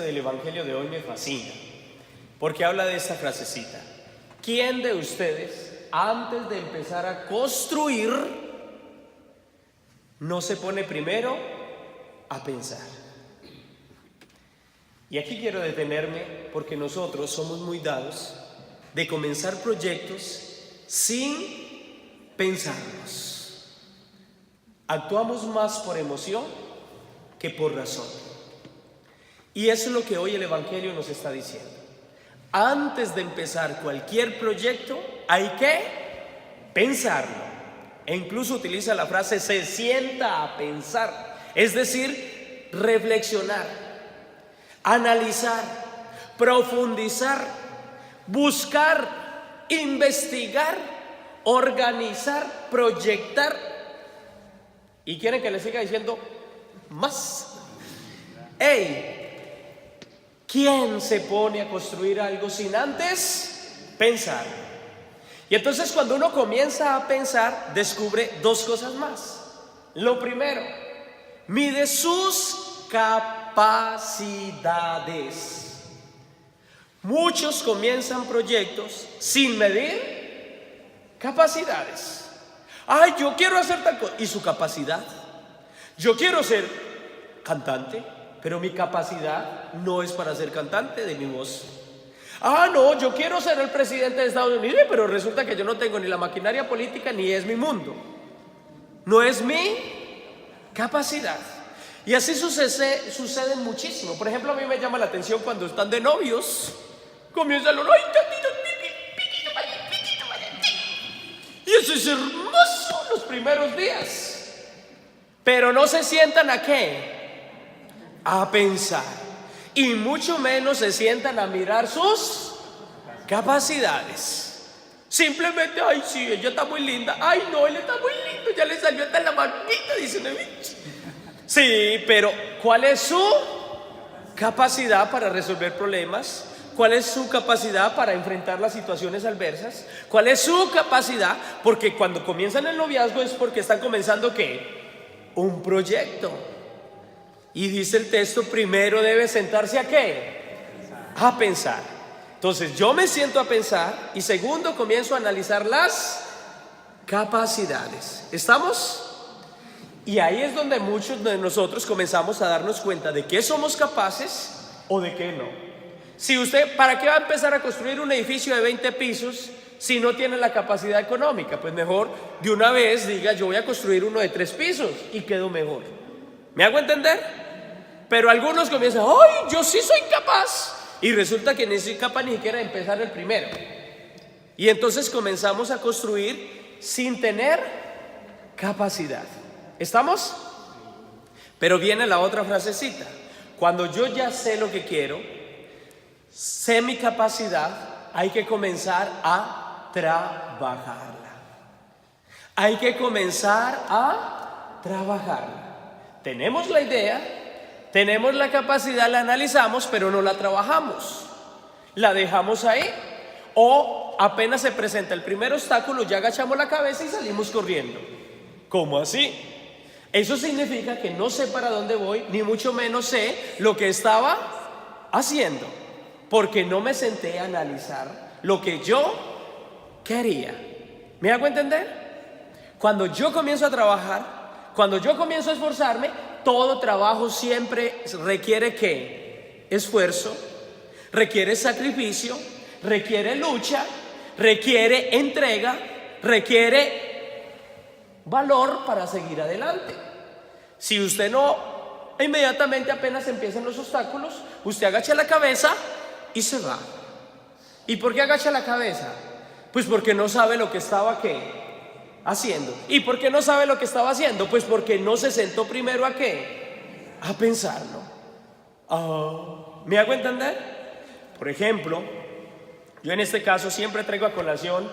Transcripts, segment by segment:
Del Evangelio de hoy me fascina, porque habla de esta frasecita: ¿quién de ustedes, antes de empezar a construir, no se pone primero a pensar? Y aquí quiero detenerme, porque nosotros somos muy dados de comenzar proyectos sin pensarlos. Actuamos más por emoción que por razón. Y eso es lo que hoy el Evangelio nos está diciendo. Antes de empezar cualquier proyecto hay que pensarlo. E incluso utiliza la frase "se sienta a pensar", es decir, reflexionar, analizar, profundizar, buscar, investigar, organizar, proyectar. ¿Y quieren que les siga diciendo más? ¡Ey! ¿Quién se pone a construir algo sin antes pensar? Y entonces cuando uno comienza a pensar, descubre dos cosas más. Lo primero, mide sus capacidades. Muchos comienzan proyectos sin medir capacidades. Ay, yo quiero hacer tal cosa. ¿Y su capacidad? Yo quiero ser cantante, pero mi capacidad no es para ser cantante de mi voz. Ah, no, yo quiero ser el presidente de Estados Unidos, pero resulta que yo no tengo ni la maquinaria política ni es mi mundo. No es mi capacidad. Y así sucede muchísimo. Por ejemplo, a mí me llama la atención cuando están de novios, comienzan los y eso es hermoso los primeros días, pero no se sientan ¿a qué? A pensar, y mucho menos se sientan a mirar sus capacidades. Simplemente, ay, sí, ella está muy linda. Ay, no, él está muy lindo, ya le salió hasta la manita, dice una bicha. Sí, pero ¿cuál es su capacidad para resolver problemas? ¿Cuál es su capacidad para enfrentar las situaciones adversas? ¿Cuál es su capacidad? Porque cuando comienzan el noviazgo es porque están comenzando ¿qué? Un proyecto. Y dice el texto, primero debe sentarse ¿a qué? A pensar. Entonces yo me siento a pensar y segundo comienzo a analizar las capacidades. ¿Estamos? Y ahí es donde muchos de nosotros comenzamos a darnos cuenta de qué somos capaces o de qué no. Si usted, ¿para qué va a empezar a construir un edificio de 20 pisos si no tiene la capacidad económica? Pues mejor de una vez diga, yo voy a construir uno de 3 pisos y quedo mejor. ¿Me hago entender? Pero algunos comienzan, ¡ay, yo sí soy capaz! Y resulta que no soy capaz ni siquiera de empezar el primero. Y entonces comenzamos a construir sin tener capacidad. ¿Estamos? Pero viene la otra frasecita. Cuando yo ya sé lo que quiero, sé mi capacidad, hay que comenzar a trabajarla. Hay que comenzar a trabajarla. Tenemos la idea, tenemos la capacidad, la analizamos, pero no la trabajamos. La dejamos ahí. O apenas se presenta el primer obstáculo, ya agachamos la cabeza y salimos corriendo. ¿Cómo así? Eso significa que no sé para dónde voy, ni mucho menos sé lo que estaba haciendo, porque no me senté a analizar lo que yo quería. ¿Me hago entender? Cuando yo comienzo a trabajar, cuando yo comienzo a esforzarme, todo trabajo siempre requiere ¿qué? Esfuerzo, requiere sacrificio, requiere lucha, requiere entrega, requiere valor para seguir adelante. Si usted no, inmediatamente apenas empiezan los obstáculos, usted agacha la cabeza y se va. ¿Y por qué agacha la cabeza? Pues porque no sabe lo que estaba ¿qué? Haciendo. ¿Y por qué no sabe lo que estaba haciendo? Pues porque no se sentó primero ¿a qué? A pensarlo. ¿Me hago entender? Por ejemplo, yo en este caso siempre traigo a colación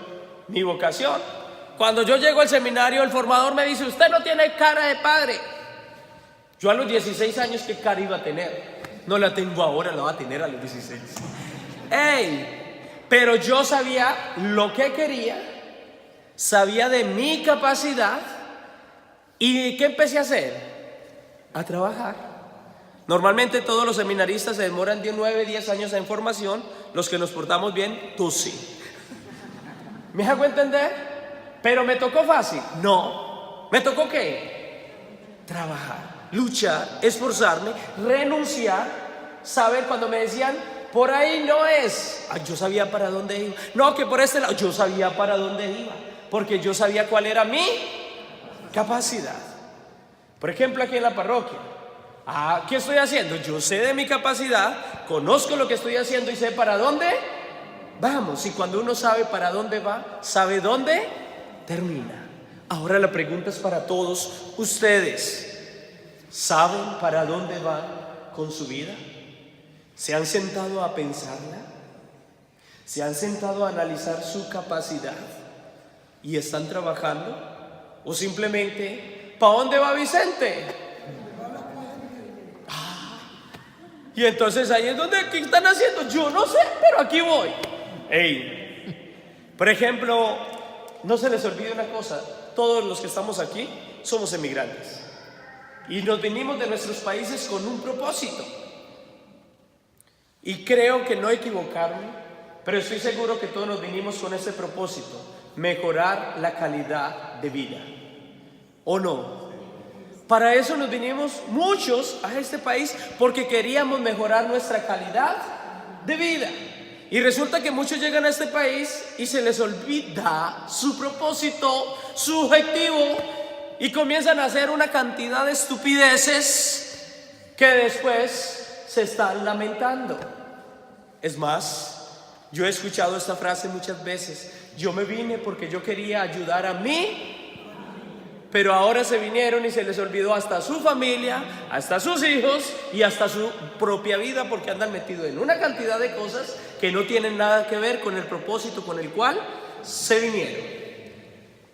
mi vocación. Cuando yo llego al seminario, el formador me dice, usted no tiene cara de padre. Yo a los 16 años, ¿qué cara iba a tener? No la tengo ahora, la voy a tener a los 16. ¡Ey! Pero yo sabía lo que quería, sabía de mi capacidad. ¿Y qué empecé a hacer? A trabajar. Normalmente todos los seminaristas se demoran de 9, 10 años en formación. Los que nos portamos bien, tú sí. ¿Me hago entender? Pero ¿me tocó fácil? No. ¿Me tocó qué? Trabajar, luchar, esforzarme, renunciar, saber cuando me decían, por ahí no es. Yo sabía para dónde iba. No, que por este lado. Yo sabía para dónde iba, porque yo sabía cuál era mi capacidad. Por ejemplo, aquí en la parroquia. ¿Qué estoy haciendo? Yo sé de mi capacidad, conozco lo que estoy haciendo y sé para dónde vamos. Y cuando uno sabe para dónde va, sabe dónde termina. Ahora la pregunta es para todos ustedes. ¿Saben para dónde van con su vida? ¿Se han sentado a pensarla? ¿Se han sentado a analizar su capacidad? ¿Y están trabajando? ¿O simplemente, ¿para dónde va Vicente? Y entonces ahí es donde, ¿qué están haciendo? Yo no sé, pero aquí voy. Por ejemplo, no se les olvide una cosa. Todos los que estamos aquí somos emigrantes. Y nos vinimos de nuestros países con un propósito. Y creo que no equivocarme, pero estoy seguro que todos nos vinimos con ese propósito: mejorar la calidad de vida. ¿O no? Para eso nos vinimos muchos a este país, porque queríamos mejorar nuestra calidad de vida. Y resulta que muchos llegan a este país y se les olvida su propósito, su objetivo, y comienzan a hacer una cantidad de estupideces que después se están lamentando. Es más, yo he escuchado esta frase muchas veces: yo me vine porque yo quería ayudar a mí, pero ahora se vinieron y se les olvidó hasta su familia, hasta sus hijos y hasta su propia vida, porque andan metidos en una cantidad de cosas que no tienen nada que ver con el propósito con el cual se vinieron.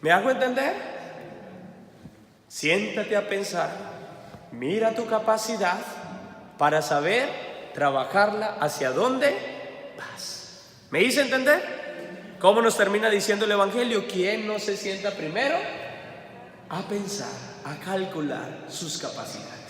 ¿Me hago entender? Siéntate a pensar, mira tu capacidad para saber trabajarla hacia dónde vas. ¿Me hice entender? ¿Cómo nos termina diciendo el Evangelio? ¿Quién no se sienta primero a pensar, a calcular sus capacidades?